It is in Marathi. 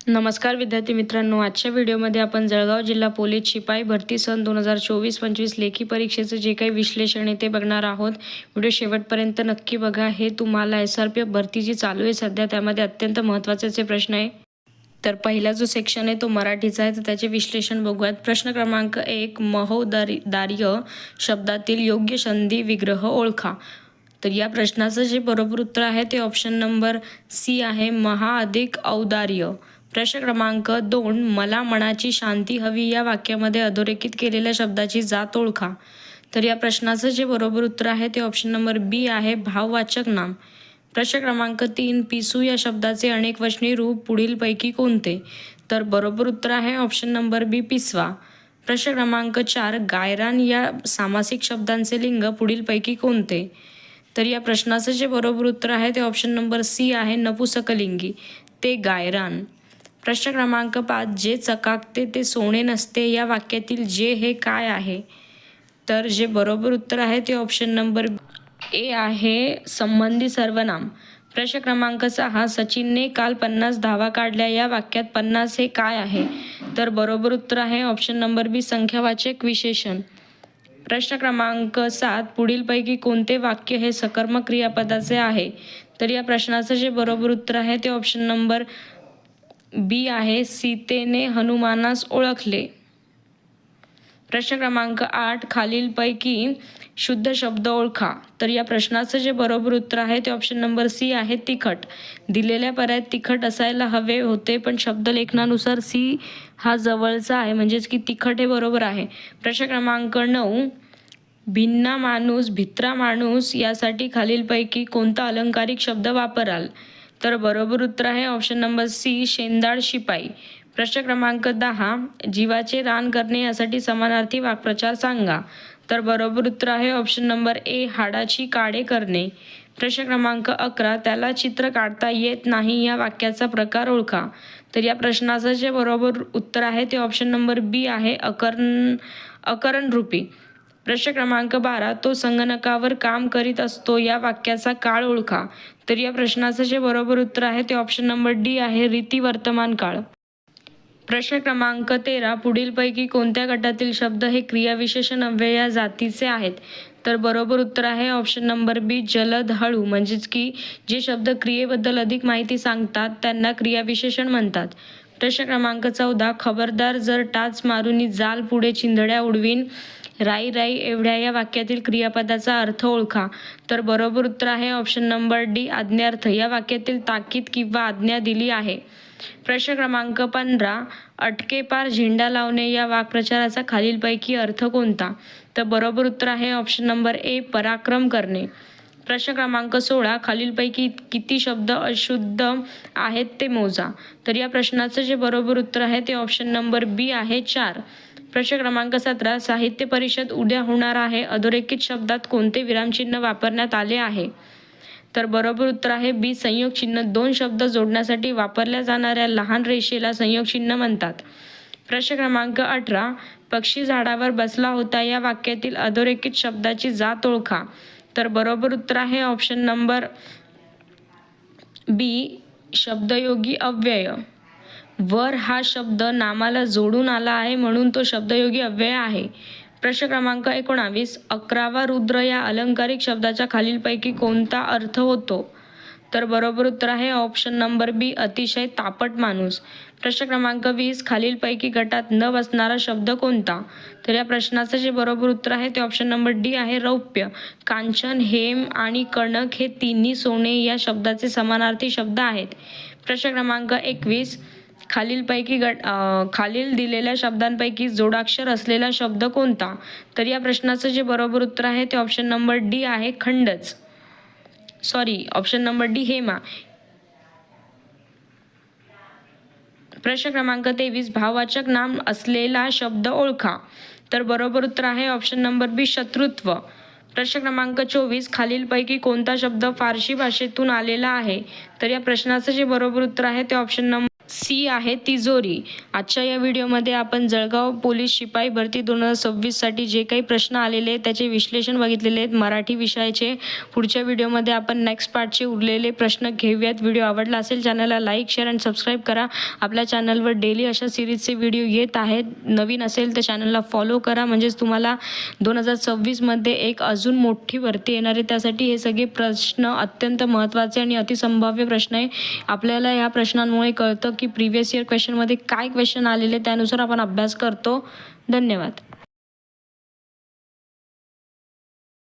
नमस्कार विद्यार्थी मित्रांनो, आजच्या व्हिडिओमध्ये आपण जळगाव जिल्हा पोलीस शिपाई भरती सन 2024-25 लेखी परीक्षेचं जे काही विश्लेषण आहे ते बघणार आहोत. व्हिडिओ शेवटपर्यंत नक्की बघा. हे तुम्हाला SRPF भरती जी चालू आहे सध्या त्यामध्ये अत्यंत महत्त्वाचे प्रश्न आहे. तर पहिला जो सेक्शन आहे तो मराठीचा आहे, तर त्याचे विश्लेषण बघूयात. प्रश्न क्रमांक 1, महोदर्य शब्दातील योग्य संधी विग्रह ओळखा. तर या प्रश्नाचं जे बरोबर उत्तर आहे ते ऑप्शन नंबर सी आहे, महा अधिक औदार्य. प्रश्न क्रमांक 2, मला मनाची शांती हवी या वाक्यामध्ये अधोरेखित केलेल्या शब्दाची जात ओळखा. तर या प्रश्नाचं जे बरोबर उत्तर आहे ते ऑप्शन नंबर बी आहे, भाववाचक नाम. प्रश्न क्रमांक 3, पिसू या शब्दाचे अनेकवचनी रूप पुढीलपैकी कोणते. तर बरोबर उत्तर आहे ऑप्शन नंबर बी, पिसवा. प्रश्न क्रमांक 4, गायरान या सामासिक शब्दांचे लिंग पुढीलपैकी कोणते. तर या प्रश्नाचं जे बरोबर उत्तर आहे ते ऑप्शन नंबर सी आहे, नपुसकलिंगी, ते गायरान. प्रश्न क्रमांक 5, जे चकाकते ते सोने नसते या वाक्यातील जे हे काय आहे. तर जे बरोबर उत्तर आहे ते ऑप्शन नंबर ए आहे, संबंधी सर्वनाम. प्रश्न क्रमांक 6, सचिनने काल 50 धावा काढल्या या वाक्यात 50 हे काय आहे. तर बरोबर उत्तर आहे ऑप्शन नंबर बी, संख्यावाचक विशेषण. प्रश्न क्रमांक 7, पुढीलपैकी कोणते वाक्य हे सकर्मक क्रियापदाचे आहे. तर या प्रश्नाचं जे बरोबर उत्तर आहे ते ऑप्शन नंबर बी आहे, सीतेने हनुमानास ओळखले. प्रश्न क्रमांक 8, खालीलपैकी शुद्ध शब्द ओळखा. तर या प्रश्नाचं जे बरोबर उत्तर आहे ते ऑप्शन नंबर सी आहे, तिखट. दिलेल्या पर्यायात तिखट असायला हवे होते पण शब्दलेखनानुसार सी हा जवळचा आहे, म्हणजेच की तिखट हे बरोबर आहे. प्रश्न क्रमांक 9, भिन्ना माणूस, भित्रा माणूस यासाठी खालीलपैकी कोणता अलंकारिक शब्द वापराल. तर बरोबर उत्तर आहे ऑप्शन नंबर सी, शेंदाड शिपाई. प्रश्न क्रमांक 10, जीवाचे रान करणे यासाठी समानार्थी वाक्प्रचार सांगा. तर बरोबर उत्तर आहे ऑप्शन नंबर ए, हाडाची काढे करणे. प्रश्न क्रमांक 11, त्याला चित्र काढता येत नाही या वाक्याचा प्रकार ओळखा. तर या प्रश्नाचं जे बरोबर उत्तर आहे ते ऑप्शन नंबर बी आहे, अकरणरूपी. प्रश्न क्रमांक 12, तो संगणकावर काम करीत असतो या वाक्याचा काळ ओळखा. तर या प्रश्नाचं जे बरोबर उत्तर आहे ते ऑप्शन नंबर डी आहे, रीती वर्तमान काळ. प्रश्न क्रमांक 13, पुढीलपैकी कोणत्या गटातील शब्द हे क्रियाविशेषण अव्यय या जातीचे आहेत. तर बरोबर उत्तर आहे ऑप्शन नंबर बी, जलद, हळू. म्हणजेच की जे शब्द क्रियेबद्दल अधिक माहिती सांगतात त्यांना क्रियाविशेषण म्हणतात. प्रश्न क्रमांक 14, खबरदार जर टाच मारुनी जाल पुढे चिंधड्या उडवीन राई राई एवढ्या या वाक्यातील क्रियापदाचा अर्थ ओळखा. तर बरोबर उत्तर आहे ऑप्शन नंबर डी, आज्ञार्थ. या वाक्यातील ताकीद किंवा आज्ञा दिली आहे. प्रश्न क्रमांक 15, अटकेपार झेंडा लावणे या वाक्प्रचाराचा खालीलपैकी अर्थ कोणता. तर बरोबर उत्तर आहे ऑप्शन नंबर ए, पराक्रम करणे. प्रश्न क्रमांक 16, खालीलपैकी किती शब्द अशुद्ध आहेत ते मोजा. तर या प्रश्नाचं जे बरोबर उत्तर आहे ते ऑप्शन नंबर बी आहे, 4. प्रश्न क्रमांक 17, साहित्य परिषद उद्या होणार आहे, अधोरेखित शब्दात कोणते विरामचिन्ह वापरण्यात आले आहे. तर बरोबर उत्तर आहे बी, संयोग चिन्ह. 2 शब्द जोडण्यासाठी वापरल्या जाणाऱ्या लहान रेषेला संयोग चिन्ह म्हणतात. प्रश्न क्रमांक 18, पक्षी झाडावर बसला होता या वाक्यातील अधोरेखित शब्दाची जात ओळखा. तर बरोबर उत्तर आहे ऑप्शन नंबर बी, शब्दयोगी अव्यय. वर हा शब्द नामाला जोडून आला आहे म्हणून तो शब्दयोगी अव्यय आहे. प्रश्न क्रमांक 19, 11वा रुद्र या अलंकारिक शब्दाच्या खालीलपैकी कोणता अर्थ होतो. तर बरोबर उत्तर आहे ऑप्शन नंबर बी, अतिशय तापट माणूस. प्रश्न क्रमांक 20, खालीलपैकी गटात न बसणारा शब्द कोणता. तर या प्रश्नाचं जे बरोबर उत्तर आहे ते ऑप्शन नंबर डी आहे, रौप्य. कांचन, हेम आणि कणक हे तिन्ही सोने या शब्दाचे समानार्थी शब्द आहेत. प्रश्न क्रमांक 21, खालील दिलेल्या शब्दांपैकी जोडाक्षर असलेला शब्द कोणता. तर या प्रश्नाचं जे बरोबर उत्तर आहे ते ऑप्शन नंबर डी आहे, खंडच. Option number D, Hema. प्रश्न क्रमांक 23, भाववाचक नाम असलेला शब्द ओळखा. तर बरोबर उत्तर आहे ऑप्शन नंबर बी, शत्रुत्व. प्रश्न क्रमांक 24, खालीलपैकी कोणता शब्द फारसी भाषेतून आलेला आहे. तर या प्रश्नाचं जे बरोबर उत्तर आहे ते ऑप्शन नंबर सी आहे तिजोरी. आजच्या या व्हिडिओमध्ये आपण जळगाव पोलीस शिपाई भरती 2026साठी जे काही प्रश्न आलेले आहेत त्याचे विश्लेषण बघितलेले आहेत मराठी विषयाचे. पुढच्या व्हिडिओमध्ये आपण नेक्स्ट पार्टचे उरलेले प्रश्न घेऊयात. व्हिडिओ आवडला असेल चॅनलला लाईक, शेअर आणि सबस्क्राईब करा. आपल्या चॅनलवर डेली अशा सिरीजचे व्हिडिओ येत आहेत. नवीन असेल तर चॅनलला फॉलो करा, म्हणजेच तुम्हाला 2026मध्ये एक अजून मोठी भरती येणार आहे. त्यासाठी हे सगळे प्रश्न अत्यंत महत्त्वाचे आणि अतिसंभाव्य प्रश्न आहे. आपल्याला या प्रश्नांमुळे कळतं की प्रिव्हियस इयर क्वेश्चनमध्ये काय क्वेश्चन आलेले, त्यानुसार आपण अभ्यास करतो. धन्यवाद.